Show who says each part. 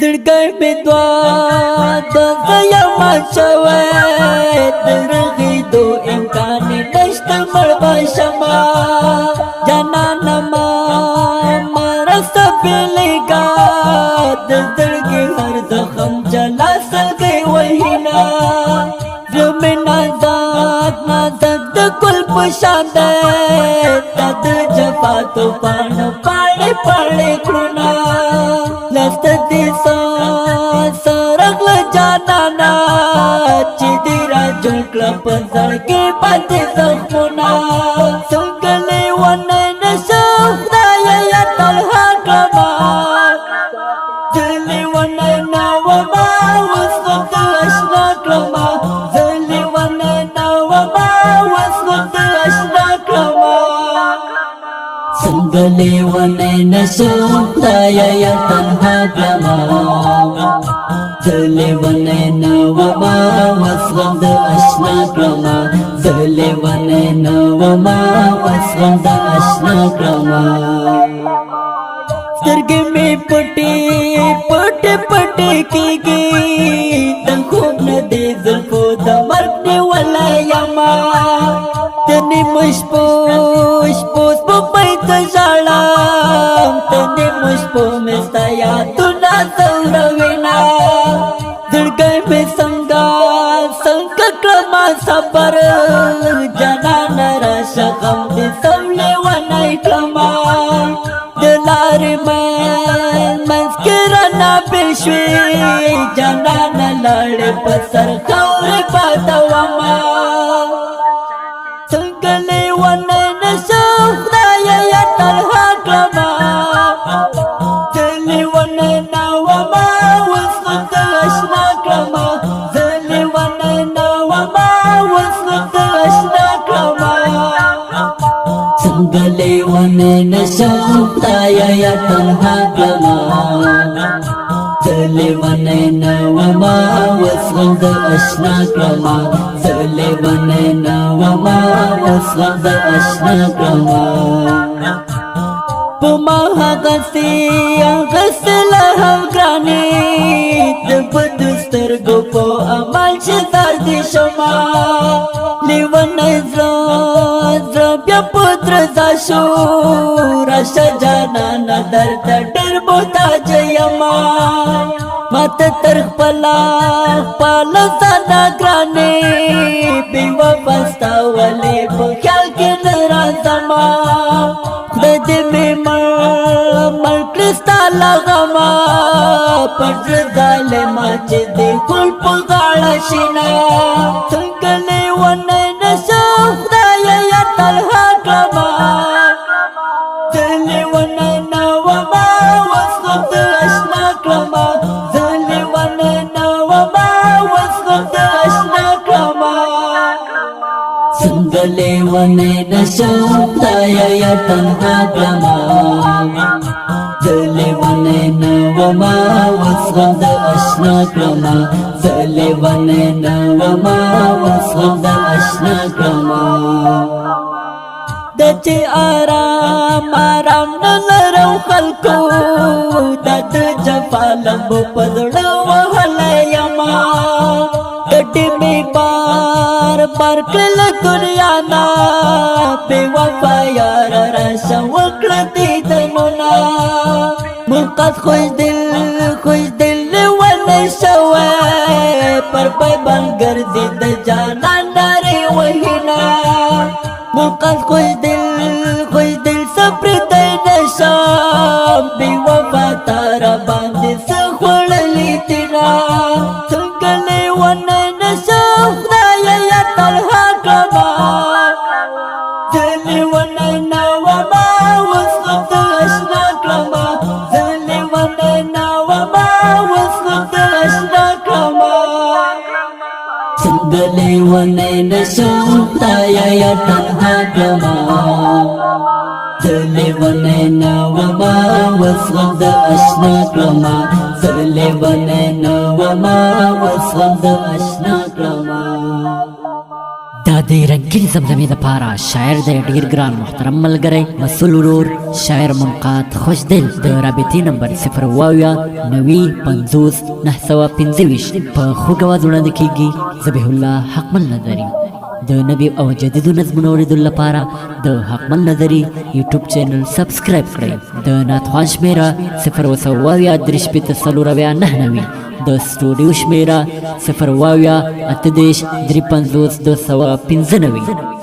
Speaker 1: زړګی مې دوه د زیما شوی د رغېدو امکان نشته مړ به شمه جانانه ما مرسته بېلېږه د زړګي هر زخم جلا سلګۍ وهینه زړه مې نازک نازک د ګل په شان دی دا د جفاتو پاڼه پاڼې پاڼې کړونه لست دې سرغله جانانا چې دې را جوړ کړه په زړګي باندې زخمونه څنګه لیونی نشم خدایه یا تنها کړمه زه لیونی نه ومه اوس غم د اشنا کړمه زه لیونی نه ومه اوس غم د اشنا کړمه څنګه لیونی نشم خدایه یا تنها کړمه زه لیونی نه ومه اوس غم د اشنا کړمه زه لیونی نه ومه اوس غم د اشنا کړمه سترګې مې پټې پټې پټې کېږي د خوب نه دې زلفو د مرګ نیولی یمه د نیمو شپو سپوږمۍ ته ژاړم د نیمو شپو مې ستا یادونه ځوروینه زړګی مې څنګه کړمه صبر جانانه راشه غم دې سم لیونی کړمه د لارې منځ کې رانه بېل شوې جانانه لاړې په سر خاورې پاته ومه څنګه لیونی نشم خدایه یا تنها کړمه زه لیونی نه ومه اوس غم د اشنا کړمه زه لیونی نه ومه اوس غم د اشنا کړمه څنګه لیونی نشم خدایه یا تنها کړمه زه لیونی نه ومه اوس غم د اشنا کړمه زه لیونی نه ومه اوس غم د اشنا کړمه په ما هغسې له هم ګرانې د بدو سترګو په عمل چې زار دې شمه لیونی زړه بیا په درزا شو راشه جانانه درته ډېر محتاج یمه ماته تر خپله ځانه ګرانې بې وفا ستا ولې په خیال کې نه راځمه خدای دې مې مړ کړي ستا له غمه پر زړه ظالمه چې دې ګل په غاړه شینه څنګه لیونی نشم خدایه یا تنها کړمه زه لیونی نه ومه اوس غم د اشنا کړمه زه لیونی نه ومه اوس غم د اشنا کړمه څنګه لیونی نشم خدایه یا تنها کړمه زه لیونی نه ومه اوس غم د اشنا کړمه زه لیونی نه ومه اوس غم د اشنا کړمه د چې آرام نه لرم خلکو دا د جفا لمبو په زړه وهلی یمه ګډې مې بار کړل دنیا نه بې وفا یاره راشه وکړه دیدنونه منقذ خوش دل لیونی شوی پر بیبان ګرځي د جانان نارې وهینه منقذ خوش دل سپرېدی نشم بې وفا تا را باندې څه خوړلي دینه څنګه لیونی نشم خدایه یا تنها کړمه زه لیونی نه ومه اوس غم د اشنا کړمه زه لیونی نه ومه اوس غم د اشنا کړمه څنګه لیونی نشم خدایه یا تنها کړمه زه لیونی نه ومه اوس غم د اشنا کړمه زه لیونی نه ومه اوس غم د اشنا کړمه دې رنگین زمزمې دپاره شاعر دی ډېر ګران محترم ملګری مسؤل ورور شاعر منقاد خوشدل د رابطې نمبر 0 90 50 925 په خوږ اواز وړاندې کېږي ذبیح الله حقمل نظري د نوي او جدیدو نظمونو اورېدلو لپاره د حقمل نظري یوټیوب چینل سبسکرایب کړئ د ناتخوان شمېره 0 د سټوډیو شمېره 0 8 350 295